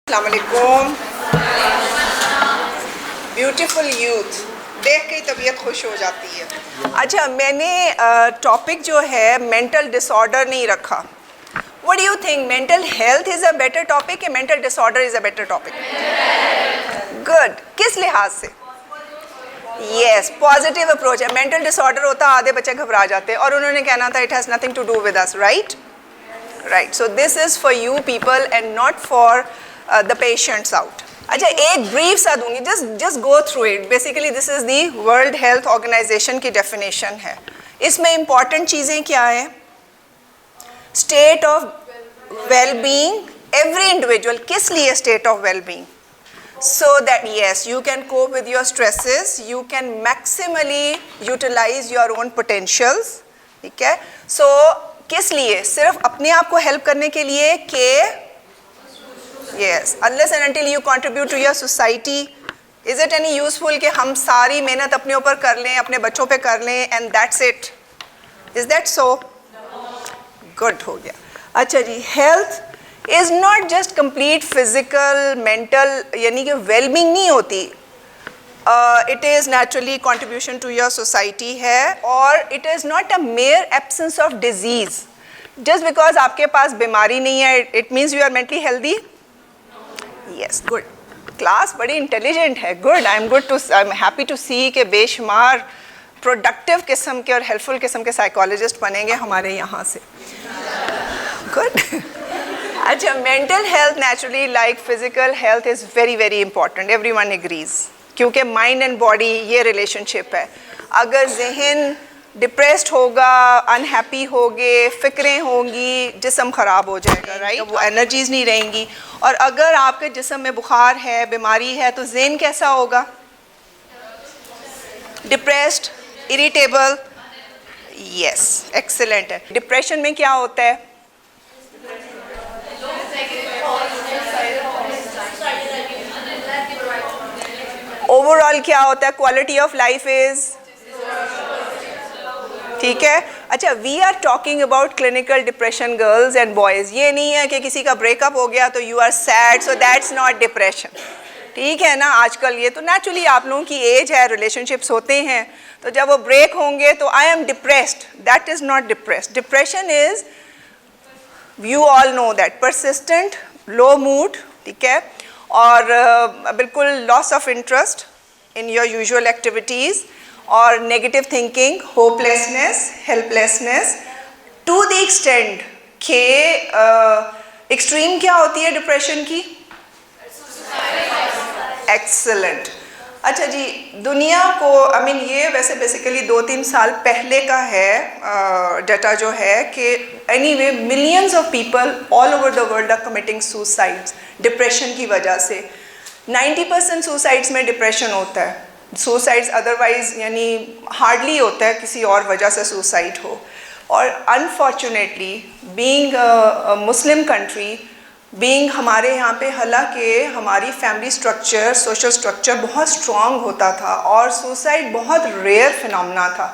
अस्सलामुअलैकुम। Beautiful youth देख के तबीयत खुश हो जाती है। अच्छा, मैंने टॉपिक जो है मेंटल डिसऑर्डर नहीं रखा। What do you think, mental health is a better topic या mental disorder is a better topic? Good. किस लिहाज से? यस, पॉजिटिव अप्रोच है। मेंटल डिसऑर्डर होता आधे बच्चे घबरा जाते और उन्होंने कहना था it has nothing to do with us, right? Right, so this is for you people and not for the patients out. अच्छा, एक ब्रीफ सा दूंगी, just go through it. Basically this is the world health organization की definition है। इसमें important चीज़ें क्या हैं? State of well being every individual. किस लिए state of well being? so that yes, you can cope with your stresses, you can maximally utilize your own potentials. ठीक है? so किस लिए? सिर्फ अपने आप को हेल्प करने के लिए कि yes, unless and until you contribute to your society, is it any useful कि हम सारी मेहनत अपने ऊपर कर लें, अपने बच्चों पे कर लें and that's it? Is that so? Good, हो गया। अच्छा जी, health is not just complete physical, mental, यानी कि well-being नहीं होती। It is naturally contribution to your society है, और it is not a mere absence of disease. Just because आपके पास बीमारी नहीं है, it means you are mentally healthy? Yes, good. Class बड़ी इंटेलिजेंट है। Good, I am happy to see के बेशुमार प्रोडक्टिव किस्म के और हेल्पफुल किस्म के साइकोलॉजिस्ट बनेंगे हमारे यहाँ से। गुड। अच्छा, mental health naturally like physical health is very very important, everyone agrees, क्योंकि माइंड एंड बॉडी ये रिलेशनशिप है। अगर जहन डिप्रेस्ड होगा, अनहैप्पी होगे, फ़िक्रें होंगी, जिस्म ख़राब हो जाएगा, राइट? वो एनर्जीज़ नहीं रहेंगी। और अगर आपके जिस्म में बुखार है, बीमारी है, तो जहन कैसा होगा? Depressed, irritable. यस, एक्सीलेंट है। डिप्रेशन में क्या होता है? ओवरऑल क्या होता है? क्वालिटी ऑफ लाइफ इज़, ठीक है। अच्छा, we are talking about clinical depression girls and boys. ये नहीं है कि किसी का ब्रेकअप हो गया तो you are sad, so that's not depression, ठीक है ना? आजकल ये तो नेचुरली आप लोगों की एज है, रिलेशनशिप्स होते हैं, तो जब वो ब्रेक होंगे तो I am depressed, that is not depressed. Depression is, you all know that, persistent low mood, ठीक है, और बिल्कुल loss of interest in your usual activities, और negative thinking, hopelessness, helplessness, to the extend के extreme क्या होती है depression की? एक्सीलेंट। अच्छा जी, दुनिया को ये वैसे बेसिकली 2-3 साल पहले का है डाटा जो है कि anyway millions of people all over the world are committing suicides depression की वजह से। 90% सुसाइड्स में डिप्रेशन होता है। सुसाइड्स अदरवाइज यानी हार्डली होता है किसी और वजह से सुसाइड हो। और unfortunately being Muslim country, being हमारे यहाँ पे हालांकि हमारी फैमिली स्ट्रक्चर, सोशल स्ट्रक्चर बहुत स्ट्रॉन्ग होता था और सुसाइड बहुत रेयर फिनोमेना था,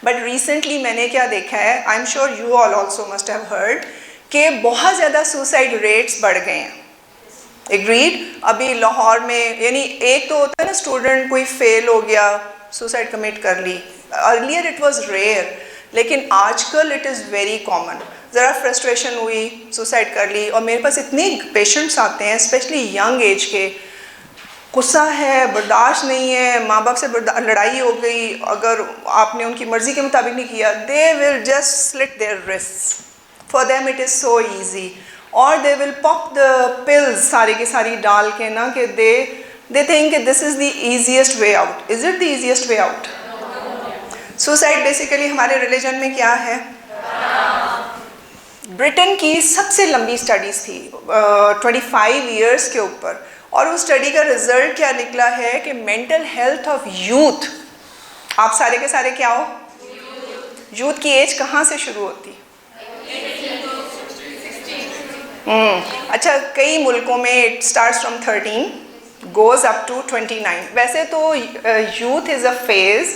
बट रिसेंटली मैंने क्या देखा है, आई am sure you all also must have heard, कि बहुत ज़्यादा सुसाइड रेट्स बढ़ गए हैं। एग्रीड। अभी लाहौर में यानी एक तो होता है ना, स्टूडेंट कोई फेल हो गया, सुसाइड कमिट कर ली, अर्लियर इट वाज रेयर, लेकिन आजकल इट इज़ वेरी कॉमन। ज़रा फ्रस्ट्रेशन हुई, सुसाइड कर ली, और मेरे पास इतने पेशेंट्स आते हैं स्पेशली यंग एज के, गुस्सा है, बर्दाश्त नहीं है, माँ बाप से लड़ाई हो गई, अगर आपने उनकी मर्ज़ी के मुताबिक नहीं किया, they will just slit their wrists, for them it is so easy, और they will pop the pills सारी की सारी डाल के ना, कि they think this is the easiest way out. Is it the easiest way out? Suicide basically हमारे religion में क्या है? ब्रिटेन की सबसे लंबी स्टडीज़ थी 25 ईयर्स के ऊपर, और उस स्टडी का रिजल्ट क्या निकला है कि मेंटल हेल्थ ऑफ यूथ, आप सारे के सारे क्या हो? यूथ की एज कहाँ से शुरू होती? अच्छा, कई मुल्कों में it starts from 13 goes up to 29। वैसे तो youth is a phase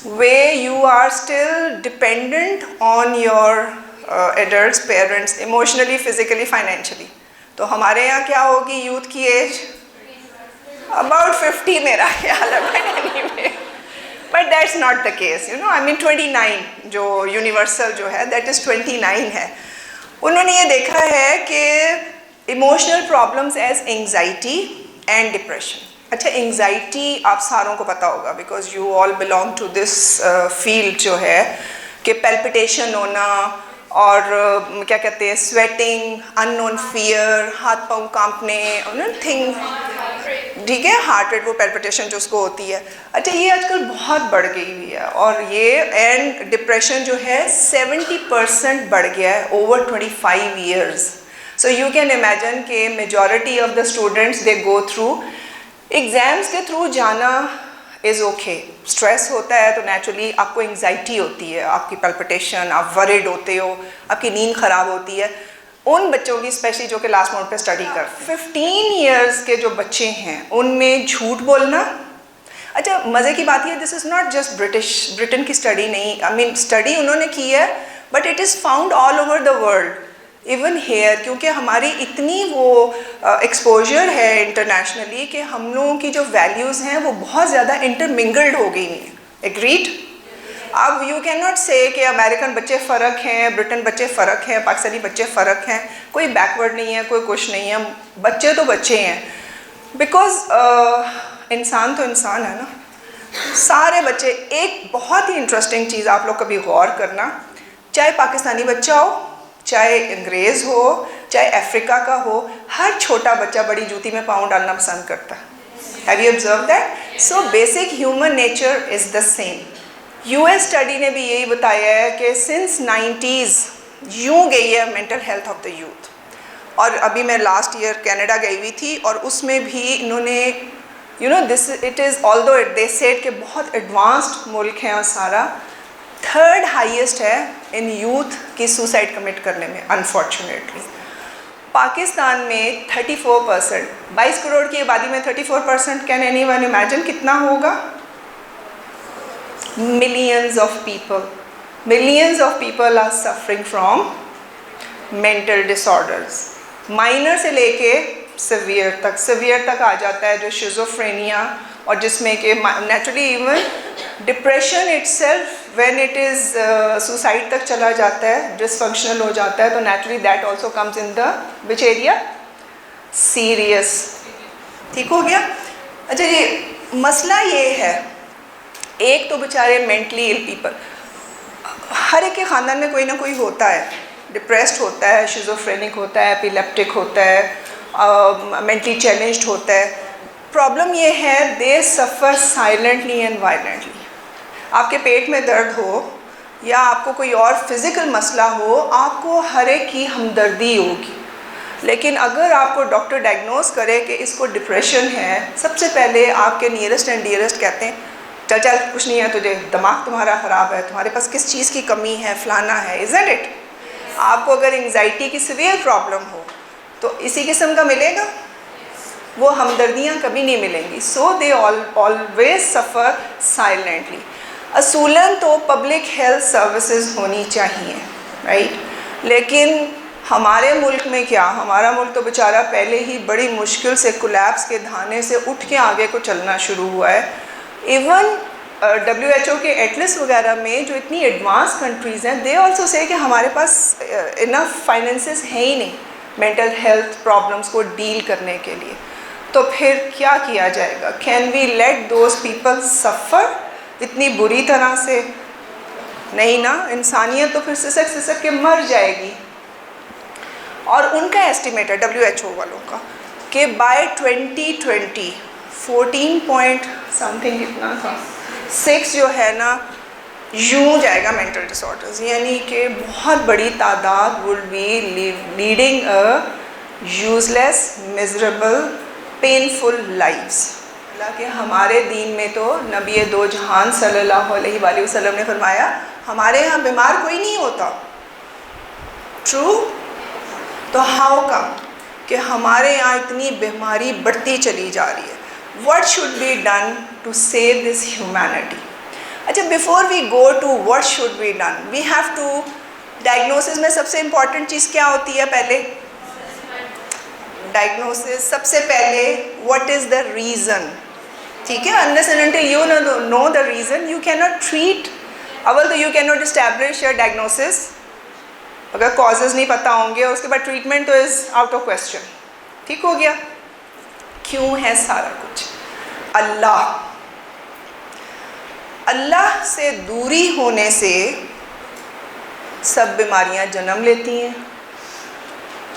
way you are still dependent on your adults, parents, emotionally, physically, financially. तो हमारे यहाँ क्या होगी यूथ की एज? अबाउट 50 मेरा ख्याल है, but anyway, but that's not the case, you know, I mean 29 जो यूनिवर्सल जो है दैट इज़ 29 है। उन्होंने ये देखा है कि emotional problems as anxiety and depression. अच्छा, एंग्जाइटी आप सारों को पता होगा because you all belong to this field जो है कि पैल्पिटेशन होना और क्या कहते हैं स्वेटिंग, अननोन फियर, हाथ पाँव कांपने, थिंग, ठीक है, हार्ट रेट वो पैल्पिटेशन जो उसको होती है। अच्छा, ये आजकल बहुत बढ़ गई हुई है और ये एंड डिप्रेशन जो है 70% बढ़ गया है over 25 years. So you can imagine कि majority of the students they go through exams के थ्रू जाना इज़ ओके। स्ट्रेस होता है तो नेचुरली आपको एंग्जाइटी होती है, आपकी पैल्पिटेशन, आप वरिड होते हो, आपकी नींद ख़राब होती है। उन बच्चों की स्पेशली जो कि लास्ट मोड पे स्टडी करते हैं, 15 इयर्स के जो बच्चे हैं उनमें झूठ बोलना। अच्छा, मज़े की बात ये, this is not just Britain की स्टडी नहीं, आई मीन स्टडी उन्होंने की है but it is found all over the world, even here, क्योंकि हमारी इतनी वो एक्सपोजर है इंटरनेशनली कि हम लोगों की जो वैल्यूज़ हैं वो बहुत ज़्यादा इंटरमिंगल्ड हो गई हैं। एग्रीड? अब यू कैन नॉट से कि अमेरिकन बच्चे फ़र्क हैं, ब्रिटेन बच्चे फ़र्क हैं, पाकिस्तानी बच्चे फ़र्क हैं, कोई बैकवर्ड नहीं है, कोई कुछ नहीं है, बच्चे तो बच्चे हैं। बिकॉज इंसान तो इंसान है ना, सारे बच्चे। एक बहुत ही इंटरेस्टिंग चीज़ आप लोग कभी गौर करना, चाहे पाकिस्तानी बच्चा हो, चाहे अंग्रेज़ हो, चाहे अफ्रीका का हो, हर छोटा बच्चा बड़ी जूती में पाँव डालना पसंद करता है। Have you observe that? So basic human nature is the same. US study ने भी यही बताया है कि सिंस 90s यूँ गई है mental health of the youth. और अभी मैं लास्ट ईयर कनाडा गई हुई थी और उसमें भी इन्होंने you know this it is although it they said कि बहुत एडवांस्ड मुल्क है और सारा, थर्ड हाईएस्ट है इन यूथ की सुसाइड कमिट करने में। अनफॉर्चुनेटली पाकिस्तान में 34%, 22 करोड़ की आबादी में 34%, कैन एनीवन इमेजिन कितना होगा? Millions of people are suffering from mental disorders, minor से लेके severe तक आ जाता है, जो शिज़ोफ्रेनिया, और जिसमें कि naturally even depression itself when it is suicide तक चला जाता है, डिसफंक्शनल हो जाता है, तो naturally that also comes in the which area? Serious. ठीक हो गया? अच्छा, ये मसला ये है, एक तो बेचारे मेंटली इल पीपल, हर एक के ख़ानदान में कोई ना कोई होता है, डिप्रेस्ड होता है, शिज़ोफ्रेनिक होता है, एपिलेप्टिक होता है, मेंटली चैलेंज्ड होता है। प्रॉब्लम ये है दे सफ़र साइलेंटली एंड वायलेंटली। आपके पेट में दर्द हो या आपको कोई और फिज़िकल मसला हो, आपको हर एक की हमदर्दी होगी, लेकिन अगर आपको डॉक्टर डायग्नोस करे कि इसको डिप्रेशन है, सबसे पहले आपके नियरेस्ट एंड डियरेस्ट कहते हैं चल चल कुछ नहीं है तुझे, दिमाग तुम्हारा ख़राब है, तुम्हारे पास किस चीज़ की कमी है, फलाना है, इज़न्ट इट? आपको अगर एंग्जाइटी की सीवियर प्रॉब्लम हो तो इसी किस्म का मिलेगा, वो हमदर्दियाँ कभी नहीं मिलेंगी। सो दे ऑलवेज सफ़र साइलेंटली। असूलन तो पब्लिक हेल्थ सर्विसेज होनी चाहिए, राइट? लेकिन हमारे मुल्क में क्या, हमारा मुल्क तो बेचारा पहले ही बड़ी मुश्किल से कोलैप्स के धाने से उठ के आगे को चलना शुरू हुआ है। इवन WHO के एटलस वगैरह में जो इतनी एडवांस कंट्रीज़ हैं, दे ऑल्सो से कि हमारे पास इनफ फाइनेंसेस है ही नहीं मेंटल हेल्थ प्रॉब्लम्स को डील करने के लिए। तो फिर क्या किया जाएगा? Can we let those people suffer इतनी बुरी तरह से? नहीं ना, इंसानियत तो फिर सिसक के मर जाएगी। और उनका एस्टिमेट है WHO वालों का कि बाय 2020 14 पॉइंट समथिंग कितना था 6 जो है ना यूँ जाएगा मेंटल डिसऑर्डर्स, यानी कि बहुत बड़ी तादाद would be leading a useless, miserable, painful lives. हालांकि हमारे दीन में तो नबी दो जहान सल्लल्लाहु अलैहि वसल्लम ने फरमाया हमारे यहाँ बीमार कोई नहीं होता। ट्रू? तो हाउ कम कि हमारे यहाँ इतनी बीमारी बढ़ती चली जा रही है? What should be done to save this humanity? अच्छा, before we go to what should be done, we have to diagnosis में सबसे important चीज़ क्या होती है? पहले डायग्नोसिस सबसे पहले व्हाट इज़ द रीज़न, ठीक है, unless and until you know the reason you can not treat. अव्वल तो you can not establish your diagnosis, अगर कॉजेज़ नहीं पता होंगे, उसके बाद ट्रीटमेंट तो इज़ आउट ऑफ क्वेश्चन। ठीक हो गया। क्यों है सारा कुछ? अल्लाह। अल्लाह से दूरी होने से सब बीमारियां जन्म लेती हैं,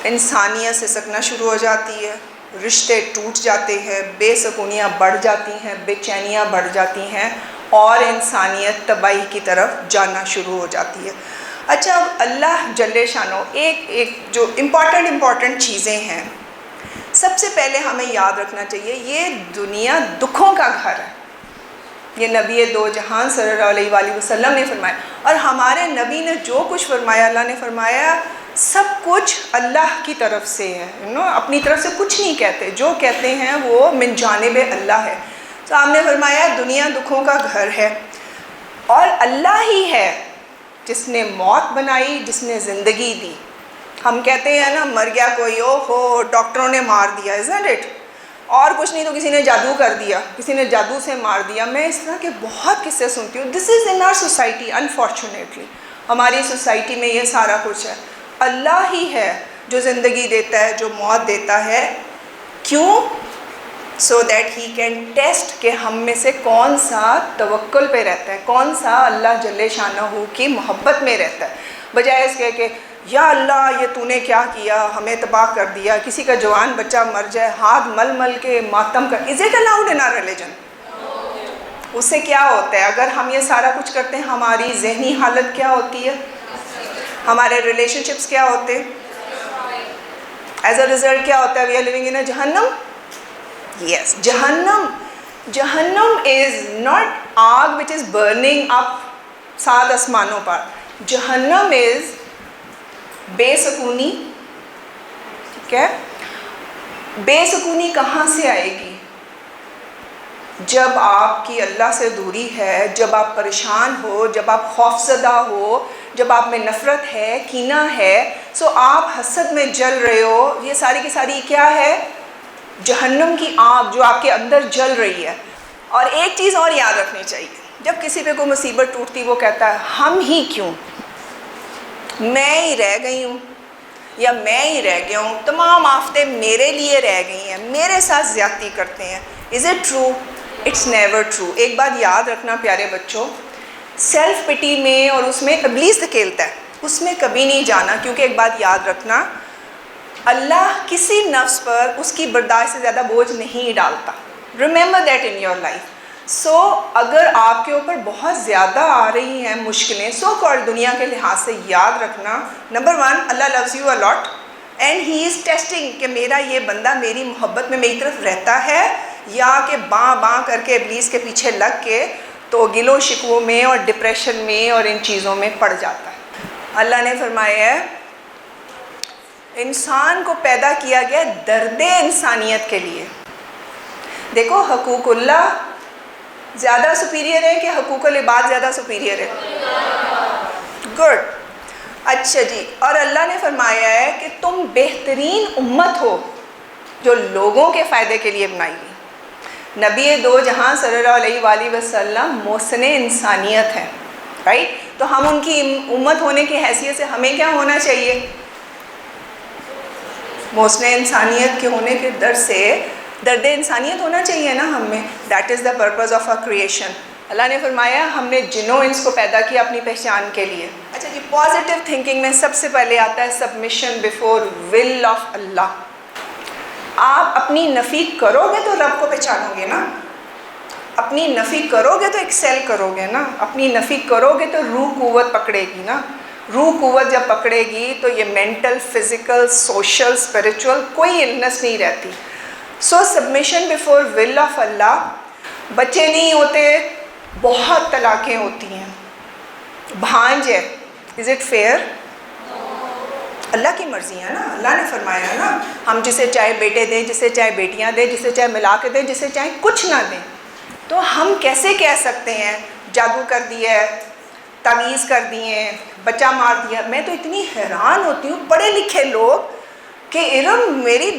इंसानियत से सकना शुरू हो जाती है, रिश्ते टूट जाते हैं, बेसकूनियाँ बढ़ जाती हैं, बेचैनियाँ बढ़ जाती हैं और इंसानियत तबाही की तरफ जाना शुरू हो जाती है। अच्छा, अब अल्लाह जल्ले शानो एक जो इम्पॉर्टेंट चीज़ें हैं, सबसे पहले हमें याद रखना चाहिए ये दुनिया दुखों का घर है। ये नबी दो जहान सल्लल्लाहु अलैहि वसल्लम ने फरमाया, और हमारे नबी ने जो कुछ फरमाया, अल्लाह ने फरमाया सब कुछ अल्लाह की तरफ से है, अपनी तरफ से कुछ नहीं कहते, जो कहते हैं वो मिन जानिब अल्लाह है। तो आपने फरमाया दुनिया दुखों का घर है, और अल्लाह ही है जिसने मौत बनाई, जिसने ज़िंदगी दी। हम कहते हैं ना मर गया कोई, ओ हो डॉक्टरों ने मार दिया, इज़न्ट इट, और कुछ नहीं तो किसी ने जादू कर दिया, किसी ने जादू से मार दिया। मैं इस तरह के बहुत किस्से सुनती हूँ। This is in our society, unfortunately हमारी सोसाइटी में ये सारा कुछ है। अल्लाह ही है जो ज़िंदगी देता है, जो मौत देता है। क्यों? So that he can test कि हम में से कौन सा तवक्कुल पे रहता है, कौन सा अल्लाह जल्ले शानहू की मोहब्बत में रहता है, बजाय इसके कि या अल्लाह ये तूने क्या किया, हमें तबाह कर दिया, किसी का जवान बच्चा मर जाए हाथ मल मल के मातम कर। Is it allowed in our religion? उससे क्या होता है अगर हम ये सारा कुछ करते हैं? हमारी जहनी हालत क्या होती है, हमारे रिलेशनशिप्स क्या होते हैं, एज अ रिजल्ट क्या होता है? वी आर लिविंग इन अ जहन्नम। यस, जहन्नम इज़ नॉट आग विच इज़ बर्निंग अप 7 आसमानों पर। जहन्नम इज़ बेसकूनी। ठीक है, बेसकूनी कहाँ से आएगी? जब आपकी अल्लाह से दूरी है, जब आप परेशान हो, जब आप खौफज़दा हो, जब आप में नफ़रत है, कीना है, सो आप हसद में जल रहे हो। ये सारी की सारी क्या है? जहन्नम की आग जो आपके अंदर जल रही है। और एक चीज़ और याद रखनी चाहिए, जब किसी पे कोई मुसीबत टूटती वो कहता है हम ही क्यों, मैं ही रह गई हूँ या मैं ही रह गया हूँ, तमाम आफतें मेरे लिए रह गई हैं, मेरे साथ ज़्यादती करते हैं। Is it true? It's never true. एक बात याद रखना प्यारे बच्चों, सेल्फ पिटी में और उसमें इब्लीस धकेलता है, उसमें कभी नहीं जाना, क्योंकि एक बात याद रखना, अल्लाह किसी नफ्स पर उसकी बर्दाश्त से ज़्यादा बोझ नहीं डालता। Remember that in your life. So अगर आपके ऊपर बहुत ज़्यादा आ रही हैं मुश्किलें, सो कॉल्ड दुनिया के लिहाज से, याद रखना number 1, Allah loves you a lot and he is testing कि मेरा ये बंदा मेरी मोहब्बत में मेरी तरफ रहता है या कि बाँ बाँ करके इब्लीस के पीछे लग के तो गिलो शिकवों में और डिप्रेशन में और इन चीज़ों में पड़ जाता है। अल्लाह ने फरमाया है इंसान को पैदा किया गया दर्दे इंसानियत के लिए। देखो, हकूकुल्लाह ज़्यादा सुपीरियर है कि हकूकुल इबाद ज़्यादा सुपीरियर है? गुड। अच्छा जी, और अल्लाह ने फरमाया है कि तुम बेहतरीन उम्मत हो जो लोगों के फ़ायदे के लिए बनाई गई। नबी दो जहां सल्लल्लाहु अलैहि वसल्लम मोहसिन इंसानियत हैं, राइट? तो हम उनकी उम्मत होने की हैसियत से हमें क्या होना चाहिए? मोहसिन इंसानियत के होने के डर से दर्द इंसानियत होना चाहिए ना हम में। That is the purpose of a creation. Allah ने फरमाया हमने जिन्नो इंस को पैदा किया अपनी पहचान के लिए। अच्छा जी, पॉजिटिव थिंकिंग में सबसे पहले आता है सबमिशन बिफोर विल ऑफ अल्लाह। आप अपनी नफ़ी करोगे तो रब को पहचानोगे ना, अपनी नफ़ी करोगे तो एक्सेल करोगे ना, अपनी नफ़ी करोगे तो रूह कुव्वत पकड़ेगी ना। रूह कुव्वत जब पकड़ेगी तो ये मेंटल, फिज़िकल, सोशल, स्पिरिचुअल कोई इलनेस नहीं रहती। सो सबमिशन बिफोर विल ऑफ अल्लाह। बच्चे नहीं होते, बहुत तलाक़ें होती हैं। भांज है, इज़ इट फेयर? अल्लाह की मर्ज़ी है ना। अल्लाह ने फरमाया ना हम जिसे चाहे बेटे दें, जिसे चाहे बेटियां दें, जिसे चाहे मिला के दें, जिसे चाहे कुछ ना दें। तो हम कैसे कह सकते हैं जादू कर दिया है, तावीज़ कर दिए, बच्चा मार दिया? मैं तो इतनी हैरान होती हूँ, पढ़े लिखे लोग कि इरम मेरी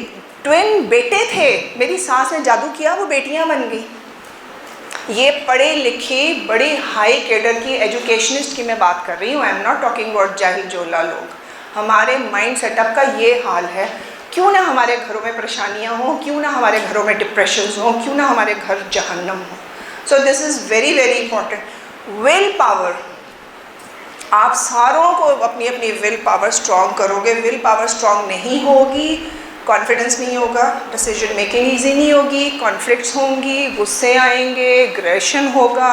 ट्विन बेटे थे, मेरी सास ने जादू किया, वो बेटियां बन गई। ये पढ़े लिखे बड़े हाई कैडर की एजुकेशनिस्ट की मैं बात कर रही हूँ। आई एम नॉट टॉकिंग अबाउट जाहिल जोला लोग। हमारे माइंड सेटअप का ये हाल है। क्यों ना हमारे घरों में परेशानियाँ हों, क्यों ना हमारे घरों में डिप्रेशंस हों, क्यों ना हमारे घर जहन्नम हो। सो this is very very important. Will power, आप सारों को अपनी अपनी विल पावर स्ट्रॉन्ग करोगे। विल पावर स्ट्रॉन्ग नहीं होगी, कॉन्फिडेंस नहीं होगा, डिसीजन मेकिंग ईजी नहीं होगी, कॉन्फ्लिक्ट्स होंगी, गुस्से आएंगे, एग्रेशन होगा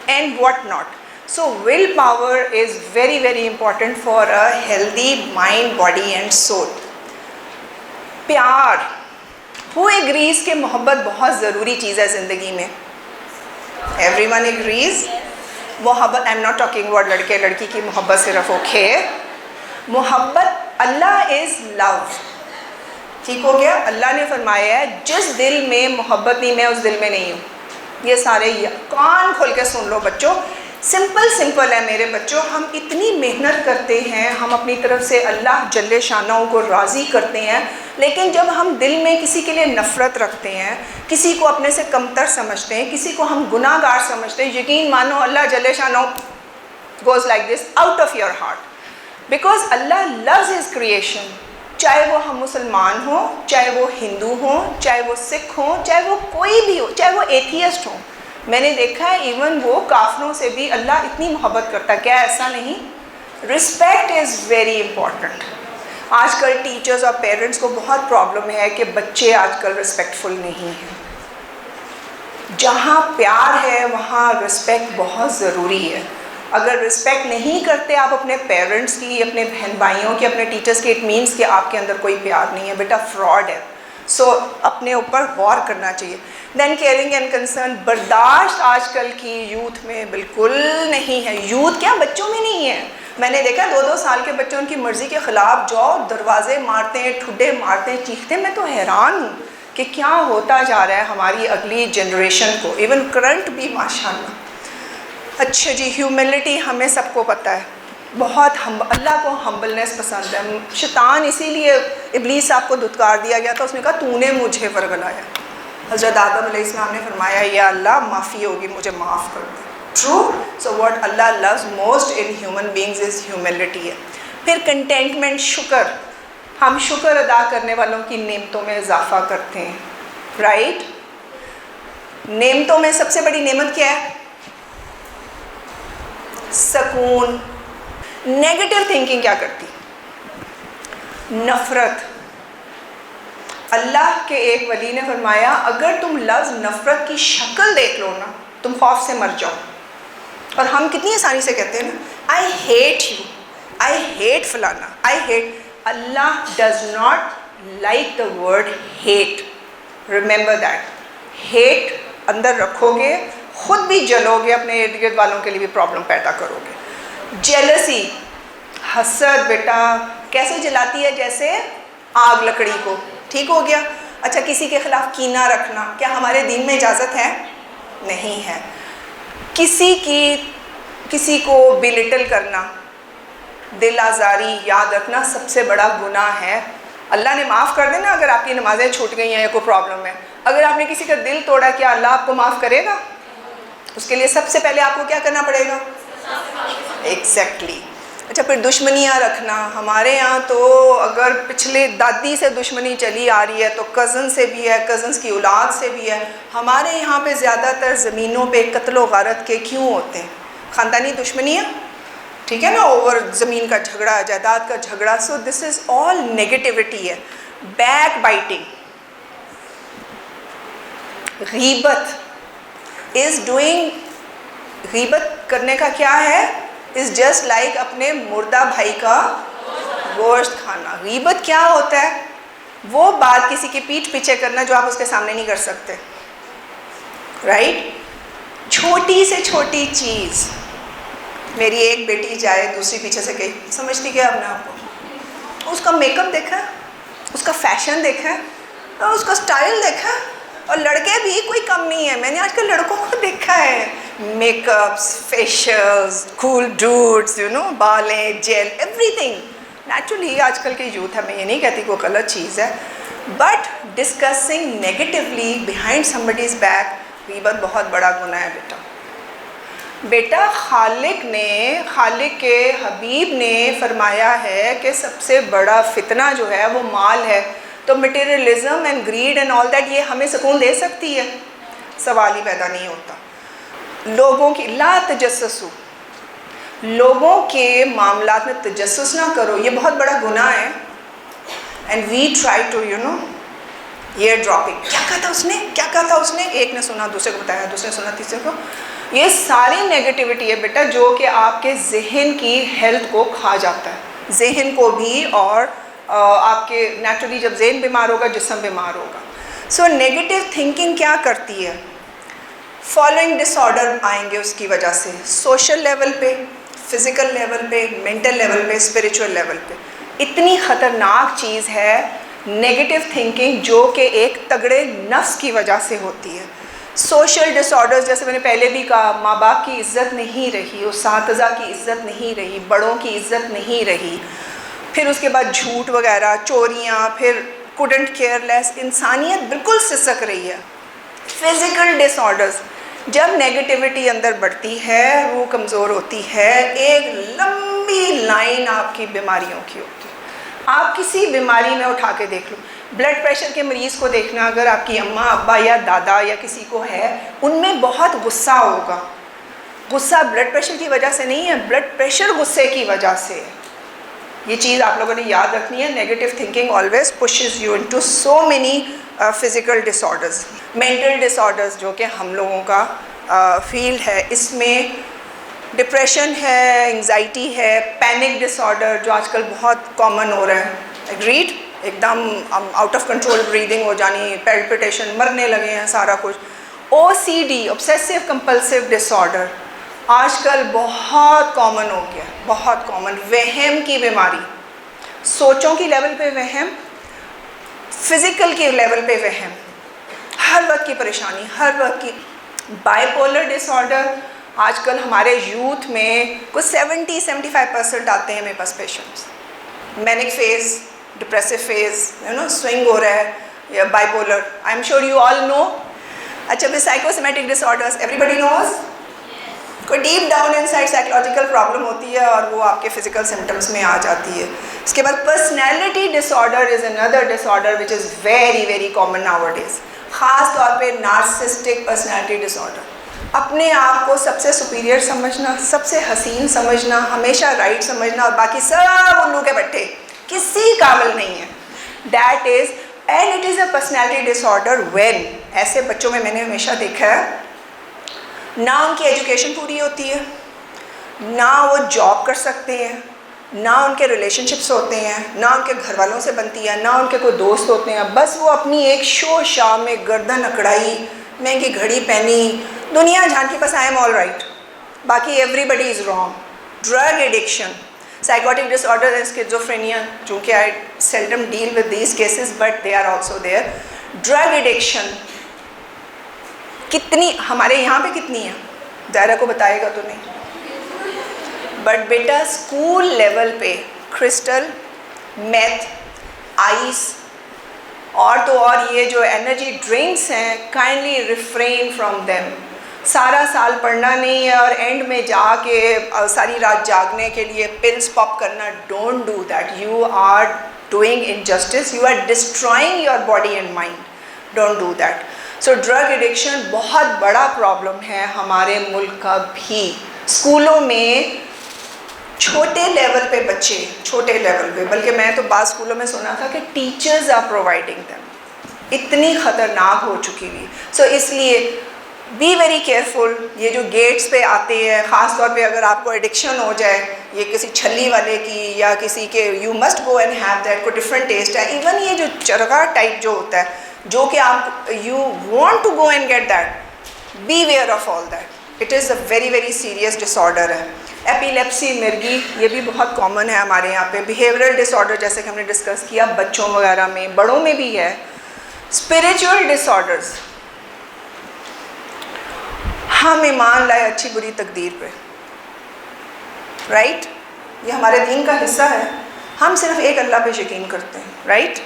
and what not. So will power is very very important for a healthy mind, body and soul. प्यार, हु एग्रीज कि मोहब्बत बहुत ज़रूरी चीज़ है ज़िंदगी में? Everyone agrees. मोहब्बत, I am not talking about लड़के लड़की की मोहब्बत सिर्फ ओके। मोहब्बत, अल्लाह इज़ लव, ठीक हो गया। अल्लाह ने फरमाया है जिस दिल में मोहब्बत नहीं, मैं उस दिल में नहीं हूँ। ये सारे कान खोल के सुन लो बच्चों, सिंपल सिंपल है मेरे बच्चों। हम इतनी मेहनत करते हैं, हम अपनी तरफ से अल्लाह जल्ले शानाओं को राज़ी करते हैं, लेकिन जब हम दिल में किसी के लिए नफ़रत रखते हैं, किसी को अपने से कमतर समझते हैं, किसी को हम गुनाहगार समझते हैं, यकीन मानो अल्लाह जल्ले शानाओं goes like this out of your heart, because Allah loves his creation. चाहे वो हम मुसलमान हों, चाहे वो हिंदू हों, चाहे वो सिख हों, चाहे वो कोई भी हो, चाहे वो एथियस्ट हों। मैंने देखा है इवन वो काफिरों से भी अल्लाह इतनी मोहब्बत करता है। क्या ऐसा नहीं? Respect is very important. आजकल टीचर्स और पेरेंट्स को बहुत प्रॉब्लम है कि बच्चे आजकल रिस्पेक्टफुल नहीं हैं। जहाँ प्यार है वहाँ रिस्पेक्ट बहुत ज़रूरी है। अगर रिस्पेक्ट नहीं करते आप अपने पेरेंट्स की, अपने बहन भाइयों की, अपने टीचर्स की, इट मीन्स कि आपके अंदर कोई प्यार नहीं है, बेटा फ्रॉड है। सो अपने ऊपर गौर करना चाहिए। देन केयरिंग एंड कंसर्न, बर्दाश्त आजकल की यूथ में बिल्कुल नहीं है। यूथ क्या, बच्चों में नहीं है। मैंने देखा 2-2 साल के बच्चे उनकी मर्ज़ी के ख़िलाफ़ जाओ, दरवाजे मारते हैं, ठुड्डे मारते हैं, चीखते हैं। मैं तो हैरान हूँ कि क्या होता जा रहा है हमारी अगली जनरेशन को, इवन करंट भी माशाल्लाह। अच्छा जी, ह्यूमिलिटी हमें सबको पता है, बहुत अल्लाह को हम्बलनेस पसंद है। शैतान इसीलिए इब्लीस साहब को धुतकार दिया गया था, उसने कहा तूने मुझे वरगलाया। हज़रत आदम अलैहिस्सलाम ने फरमाया या अल्लाह माफ़ी होगी, मुझे माफ़ कर दे। True. So what Allah loves most in human beings is humility है। फिर कंटेंटमेंट, शुक्र। हम शुक्र अदा करने वालों की नेमतों में इजाफा करते हैं, राइट। नेमतों में सबसे बड़ी नेमत क्या है? सुकून। नेगेटिव थिंकिंग क्या करती? नफ़रत। अल्लाह के एक वली ने फरमाया अगर तुम लफ्ज़ नफ़रत की शक्ल देख लो ना, तुम खौफ से मर जाओ। और हम कितनी आसानी से कहते हैं ना, I hate you, I hate फलाना, I hate. Allah does not like the word hate. Remember that. Hate अंदर रखोगे, खुद भी जलोगे, अपने इर्द गिर्द वालों के लिए भी प्रॉब्लम पैदा करोगे। जेलसी, हसद बेटा कैसे जलाती है? जैसे आग लकड़ी को, ठीक हो गया। अच्छा, किसी के खिलाफ कीना रखना क्या हमारे दीन में इजाज़त है? नहीं है। किसी को बिलिटल करना, दिल आज़ारी, याद रखना सबसे बड़ा गुनाह है। अल्लाह ने माफ़ कर देना अगर आपकी नमाज़ें छूट गई हैं या कोई प्रॉब्लम है। अगर आपने किसी का दिल तोड़ा, क्या अल्लाह आपको माफ़ करेगा? उसके लिए सबसे पहले आपको क्या करना पड़ेगा? एग्जैक्टली। अच्छा, फिर दुश्मनियाँ रखना। हमारे यहाँ तो अगर पिछले दादी से दुश्मनी चली आ रही है तो कज़न से भी है, कज़न्स की औलाद से भी है। हमारे यहाँ पे ज़्यादातर ज़मीनों पे कत्लो गारत के क्यों होते हैं? ख़ानदानी दुश्मनियाँ, ठीक है ना, ओवर ज़मीन का झगड़ा, जायदाद का झगड़ा। सो दिस इज़ ऑल नेगेटिविटी है। बैक बाइटिंग, गीबत इज़ डूइंग, गीबत करने का क्या है? इज़ जस्ट लाइक अपने मुर्दा भाई का गोश्त खाना। गीबत क्या होता है? वो बात किसी की पीठ पीछे करना जो आप उसके सामने नहीं कर सकते, राइट। छोटी से छोटी चीज़, मेरी एक बेटी जाए दूसरी पीछे से गई, समझती क्या अपने आप को? उसका मेकअप देखा, उसका फैशन देखा, और उसका स्टाइल देखा। और लड़के भी कोई कम नहीं है। मैंने आजकल लड़कों को देखा है, makeups, facials, cool dudes, you know, बालें, जेल, एवरीथिंग। नेचुरली आजकल के यूथ है, मैं ये नहीं कहती कोई गलत चीज़ है, but discussing negatively behind somebody's back गीबत बहुत बड़ा गुनाह है बेटा। खालिक के हबीब ने फरमाया है कि सबसे बड़ा फितना जो है वो माल है। तो materialism and greed and all that ये हमें सुकून दे सकती है? सवाल ही पैदा नहीं होता। लोगों की ला तजस्सुसु, लोगों के मामलात में तजस्सुस ना करो, ये बहुत बड़ा गुनाह है। And we try to ear dropping. क्या कहा था उसने, एक ने सुना, दूसरे को बताया, दूसरे ने सुना, तीसरे को। ये सारी नेगेटिविटी है बेटा जो कि आपके जहन की हेल्थ को खा जाता है, जहन को भी, और आपके नेचुरली जब जहन बीमार होगा जिस्म बीमार होगा। सो नेगेटिव थिंकिंग क्या करती है? फॉलोइंग डिसऑर्डर आएंगे उसकी वजह से, सोशल लेवल पे, फिज़िकल लेवल पे, मेंटल लेवल पे, स्पिरिचुअल लेवल पे। इतनी ख़तरनाक चीज़ है नेगेटिव थिंकिंग जो कि एक तगड़े नफ्स की वजह से होती है। सोशल डिसऑर्डर्स, जैसे मैंने पहले भी कहा, माँ बाप की इज़्ज़त नहीं रही, उस्ताज़ा की इज़्ज़त नहीं रही, बड़ों की इज़्ज़त नहीं रही, फिर उसके बाद झूठ वगैरह, चोरियाँ, फिर कुडंट केयरलेस, इंसानियत बिल्कुल सिसक रही है। फिज़िकल डिसऑर्डर्स, जब नेगेटिविटी अंदर बढ़ती है, रूह कमज़ोर होती है, एक लंबी लाइन आपकी बीमारियों की होती है। आप किसी बीमारी में उठा के देख लो, ब्लड प्रेशर के मरीज़ को देखना, अगर आपकी अम्मा, अब्बा या दादा या किसी को है, उनमें बहुत गुस्सा होगा। गुस्सा ब्लड प्रेशर की वजह से नहीं है, ब्लड प्रेशर गुस्से की वजह से है। ये चीज़ आप लोगों ने याद रखनी है। Negative thinking always pushes you into so many physical disorders. Mental disorders जो कि हम लोगों का फील्ड है, इसमें डिप्रेशन है, एंजाइटी है, पैनिक डिसऑर्डर जो आजकल बहुत कॉमन हो रहा है। एग्रीड, एकदम आउट ऑफ कंट्रोल ब्रीदिंग हो जानी, पैल्पिटेशन, मरने लगे हैं सारा कुछ। OCD, ऑब्सेसिव कंपल्सिव डिसऑर्डर, आजकल बहुत कॉमन हो गया, बहुत कॉमन। वहम की बीमारी, सोचों की लेवल पे वहम, फिज़िकल के लेवल पे वहम, हर वक्त की परेशानी, हर वक्त की। बाइपोलर डिसऑर्डर, आजकल हमारे यूथ में कुछ 70-75% आते हैं मेरे पास patients. Manic phase, depressive phase, swing हो रहा है, या bipolar. I am sure you all know. अच्छा, फिर साइकोसोमेटिक डिसऑर्डर्स, एवरीबडी नोज। कोई deep down inside psychological problem होती है और वो आपके फिजिकल सिम्टम्स में आ जाती है। इसके बाद personality disorder is another disorder which is very very common nowadays. ख़ास तौर पे नार्सिसिस्टिक पर्सनैलिटी डिसऑर्डर, अपने आप को सबसे सुपीरियर समझना, सबसे हसीन समझना, हमेशा राइट समझना, और बाकी सब उल्लू के पट्टे, किसी काबिल नहीं है। That is, and it is a personality disorder when, ऐसे बच्चों में मैंने हमेशा देखा है, ना उनकी एजुकेशन पूरी होती है, ना वो जॉब कर सकते हैं, ना उनके रिलेशनशिप्स होते हैं, ना उनके घर वालों से बनती है, ना उनके कोई दोस्त होते हैं। बस वो अपनी एक शो शाह में गर्दन अकड़ाई, महंगी घड़ी पहनी, दुनिया जान के बस आई एम ऑल राइट, बाकी everybody is wrong. Drug addiction, psychotic disorder and schizophrenia, चूँकि I seldom deal with these cases but they are also there. Drug addiction कितनी हमारे यहाँ पे कितनी है, दायरा को बताएगा तो नहीं, बट बेटा स्कूल लेवल पे क्रिस्टल, मैथ, आइस, और तो और ये जो एनर्जी ड्रिंक्स हैं, काइंडली रिफ्रेन फ्रॉम देम। सारा साल पढ़ना नहीं है और एंड में जाके सारी रात जागने के लिए पिल्स पॉप करना, don't do that. You are doing injustice, you are destroying your body and mind, don't do that. So drug addiction बहुत बड़ा प्रॉब्लम है हमारे मुल्क का भी। स्कूलों में छोटे लेवल पे बच्चे, छोटे लेवल पे, बल्कि मैं तो बाद स्कूलों में सुना था कि टीचर्स आर प्रोवाइडिंग देम, इतनी ख़तरनाक हो चुकी हुई। सो इसलिए बी वेरी केयरफुल। ये जो गेट्स पे आते हैं, ख़ास तौर पे अगर आपको एडिक्शन हो जाए ये किसी छल्ली वाले की या किसी के, you must go and have that, को डिफरेंट टेस्ट है। इवन ये जो चरगा टाइप जो होता है, जो कि आप you want to go and get that, beware of all that, it is a very very serious disorder है। एपिलेप्सी, मिर्गी, ये भी बहुत कॉमन है हमारे यहाँ पे। बिहेवियरल डिसऑर्डर जैसे कि हमने डिस्कस किया, बच्चों वगैरह में, बड़ों में भी है। स्पिरिचुअल डिसऑर्डर्स, हम ईमान लाए अच्छी बुरी तकदीर पे, राइट, ये हमारे दीन का हिस्सा है। हम सिर्फ एक अल्लाह पे यकीन करते हैं, राइट।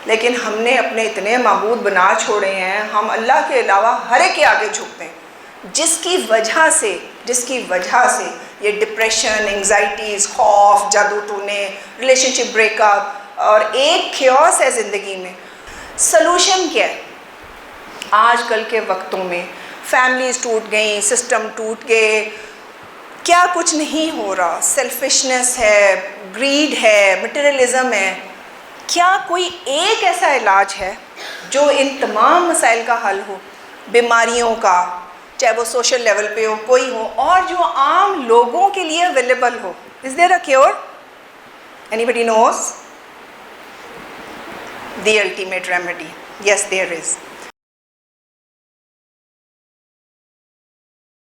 लेकिन हमने अपने इतने माबूद बना छोड़े हैं, हम अल्लाह के अलावा हर एक के आगे झुकते हैं, जिसकी वजह से ये डिप्रेशन, एंग्जाइटीज़, खौफ, जादू टूने, रिलेशनशिप ब्रेकअप और एक ख्यास है ज़िंदगी में। सलूशन क्या है? आजकल के वक्तों में फैमिलीज़ टूट गई, सिस्टम टूट गए, क्या कुछ नहीं हो रहा, सेल्फिशनेस है, ग्रीड है, मटेरियलिज्म है। क्या कोई एक ऐसा इलाज है जो इन तमाम मसाइल का हल हो, बीमारियों का, चाहे वो सोशल लेवल पे हो, कोई हो, और जो आम लोगों के लिए अवेलेबल हो? Is there a cure? Anybody knows the ultimate remedy? Yes, there is.